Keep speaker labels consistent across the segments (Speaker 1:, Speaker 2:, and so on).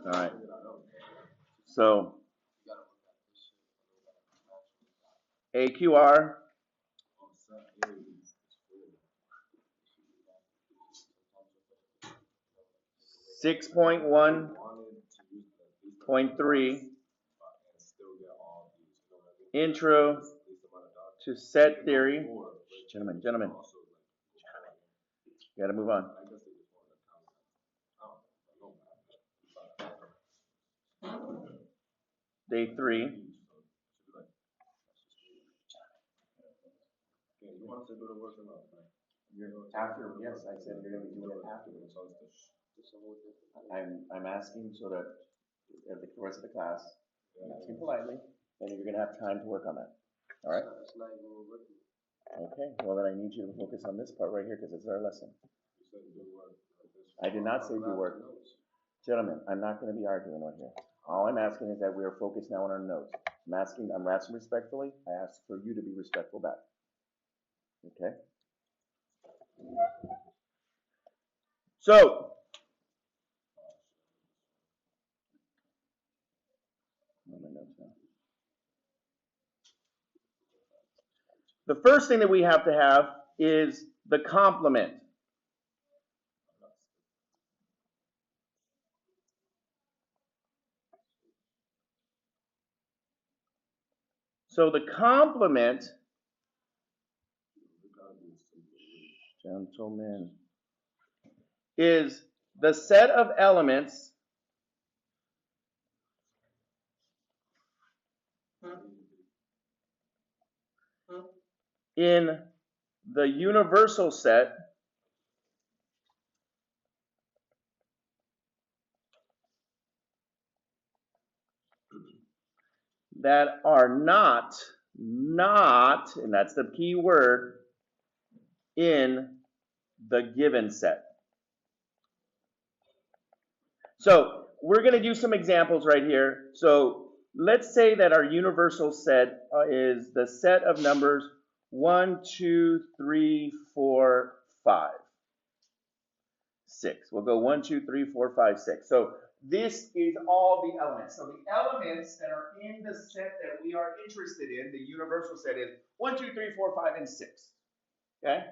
Speaker 1: All right. So AQR 6.1.3 Intro to Set Theory. Gentlemen, you got to move on. Day 3. After, yes, I said you're going to be doing it afterwards. I'm asking so that at the rest of the class, I'm asking politely, and you're going to have time to work on that. All right? Okay, well then I need you to focus on this part right here because it's our lesson. I did not say do work. Gentlemen, I'm not going to be arguing right here. All I'm asking is that we are focused now on our notes. I'm asking respectfully. I ask for you to be respectful back. Okay? So, the first thing that we have to have is the complement. So the complement, gentlemen, is the set of elements in the universal set that are not, and that's the key word, in the given set. So we're going to do some examples right here. So let's say that our universal set is the set of numbers 1, 2, 3, 4, 5, 6. We'll go 1, 2, 3, 4, 5, 6. So this is all the elements. So the elements that are in the set that we are interested in, the universal set, is 1, 2, 3, 4, 5, and 6. Okay?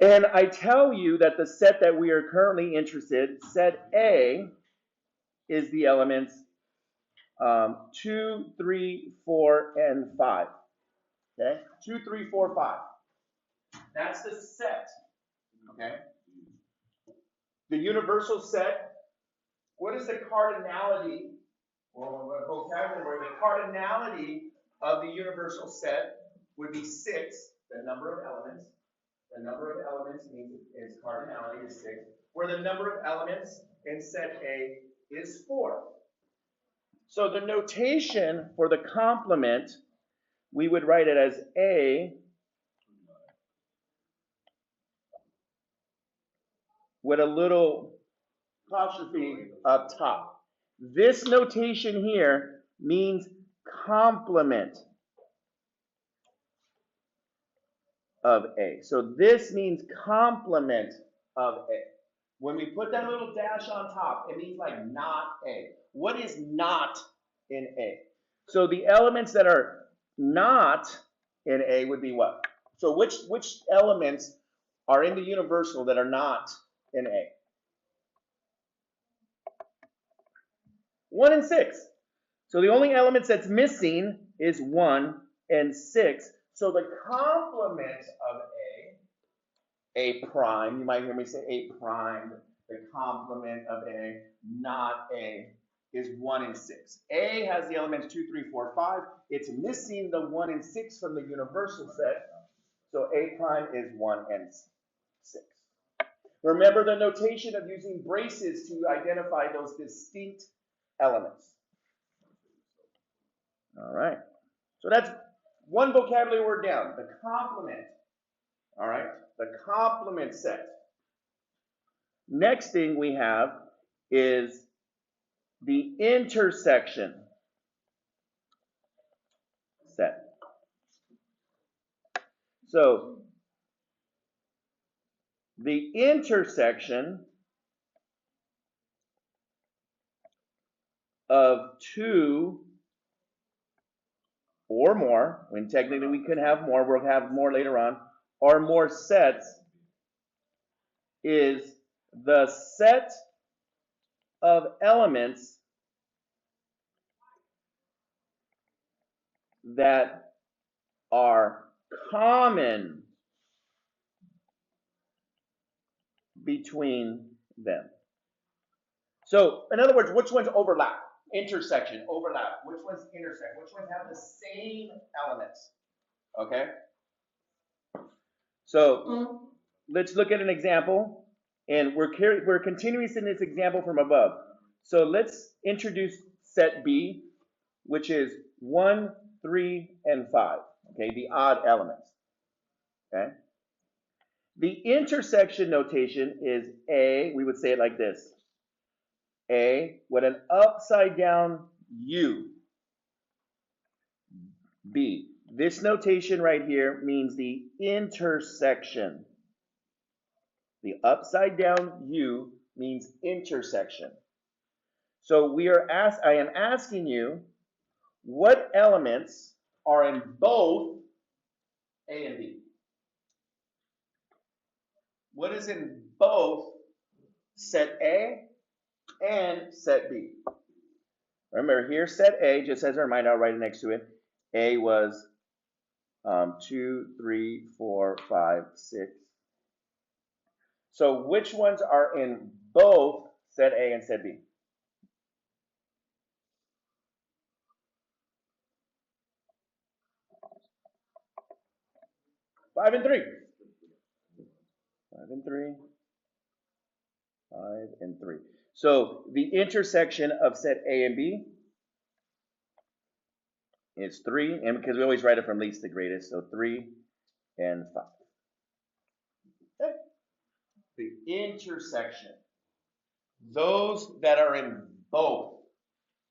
Speaker 1: And I tell you that the set that we are currently interested, set A, is the elements 2, 3, 4, and 5. Okay? 2, 3, 4, 5. That's the set. Okay? The universal set, what is the cardinality, or vocabulary? The cardinality of the universal set would be 6, the number of elements. The number of elements means its cardinality is 6, where the number of elements in set A is 4. So the notation for the complement, we would write it as A with a little apostrophe up top. This notation here means complement of A. So this means complement of A. When we put that little dash on top, it means like not A. What is not in A? So the elements that are not in A would be what? So which elements are in the universal that are not in A? 1 and 6. So the only elements that's missing is 1 and 6. So the complement of A prime, you might hear me say A prime, the complement of A, not A, is 1 and 6. A has the elements 2, 3, 4, 5. It's missing the 1 and 6 from the universal set. So A prime is 1 and 6. Remember the notation of using braces to identify those distinct elements. All right. So that's one vocabulary word down, the complement. All right. The complement set. Next thing we have is the intersection set. So the intersection of 2 or more, when technically we could have more, we'll have more later on, or more sets, is the set of elements that are common between them. So, in other words, which ones overlap? Intersection, overlap. Which ones intersect? Which ones have the same elements? Okay? So, let's look at an example, and we're continuing in this example from above. So, let's introduce set B, which is 1, 3, and 5. Okay, the odd elements. Okay? The intersection notation is A, we would say it like this. A with an upside down U. B. This notation right here means the intersection. The upside down U means intersection. So I am asking you, what elements are in both A and B? What is in both set A and set B? Remember, here set A, just as a reminder, I'll write it next to it. A was 2, 3, 4, 5, 6. So which ones are in both set A and set B? 5 and 3. 5 and 3. 5 and 3. So the intersection of set A and B is 3, and because we always write it from least to greatest, so 3 and 5. Okay. The intersection. Those that are in both.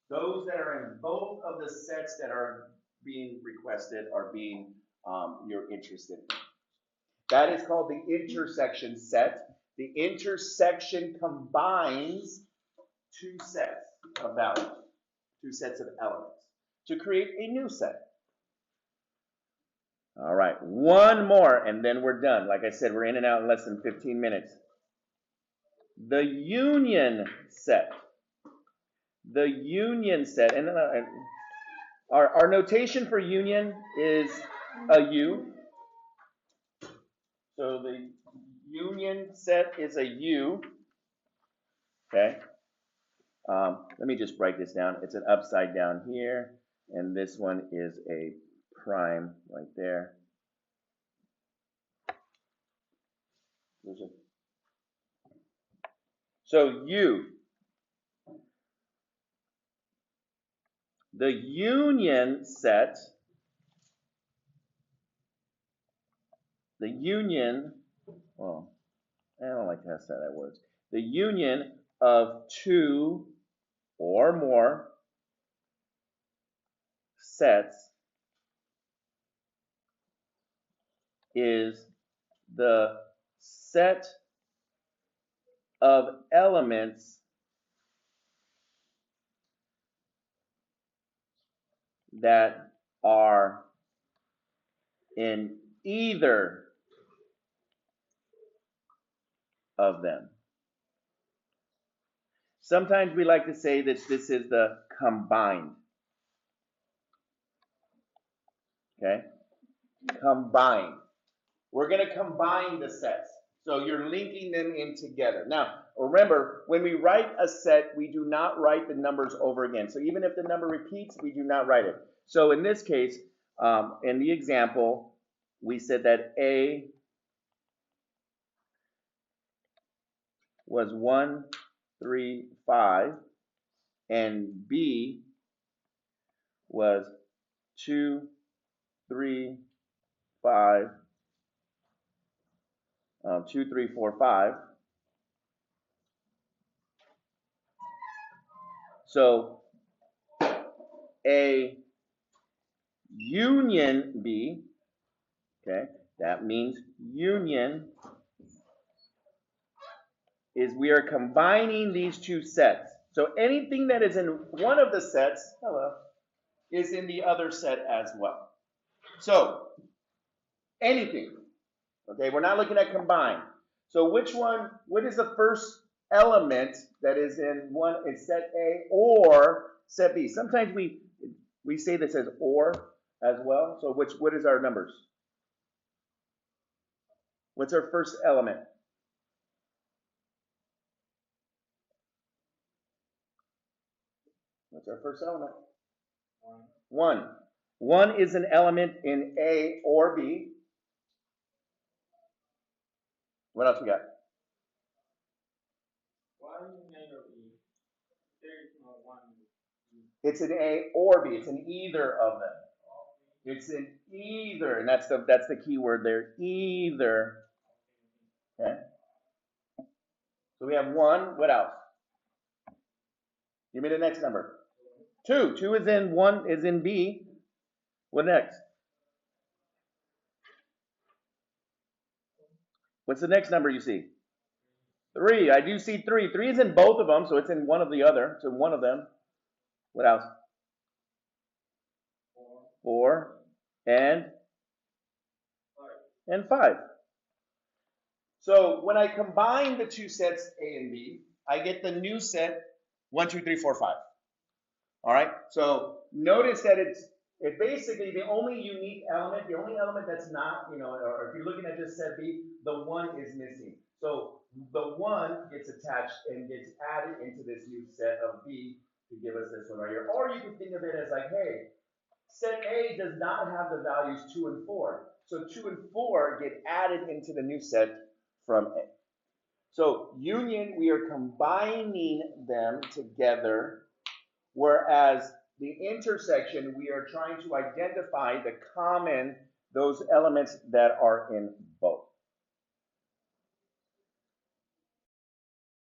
Speaker 1: Those that are in both of the sets that are being requested are being you're interested in. That is called the intersection set. The intersection combines two sets of values, two sets of elements, to create a new set. All right, one more, and then we're done. Like I said, we're in and out in less than 15 minutes. The union set. The union set, and our notation for union is a U. So the union set is a U. Okay. Let me just write this down. It's an upside down here, and this one is a prime right there. So U. The union set, the union, well, I don't like to say that word. The union of 2 or more sets is the set of elements that are in either of them. Sometimes we like to say that this is the combined. Okay? Combined. We're going to combine the sets. So you're linking them in together. Now, remember, when we write a set, we do not write the numbers over again. So even if the number repeats, we do not write it. So in this case, in the example, we said that A was 1, 3, 5, and B was 2, 3, 5, 2, 3, 4, 5. So A union B, okay, that means union is we are combining these two sets. So anything that is in one of the sets, is in the other set as well. So anything, okay, we're not looking at combined. So what is the first element that is in set A or set B? Sometimes we say this as or as well. So what is our numbers? What's our first element? What's our first element? 1. 1 is an element in A or B. What else we got? It's an A or B. It's in either of them. It's in either, and that's the key word there. Either. Okay. So we have 1. What else? Give me the next number. 2. 2 is in 1 is in B. What next? What's the next number you see? 3. I do see 3. 3 is in both of them, so it's in one of the other. So one of them. What else? 4 and 5. So when I combine the two sets A and B, I get the new set 1, 2, 3, 4, 5. All right. So notice that it basically the only unique element, the only element that's not, or if you're looking at just set B, the 1 is missing. So the 1 gets attached and gets added into this new set of B to give us this one right here. Or you can think of it as like, hey, set A does not have the values 2 and 4. So 2 and 4 get added into the new set from A. So union, we are combining them together, whereas the intersection, we are trying to identify those elements that are in both.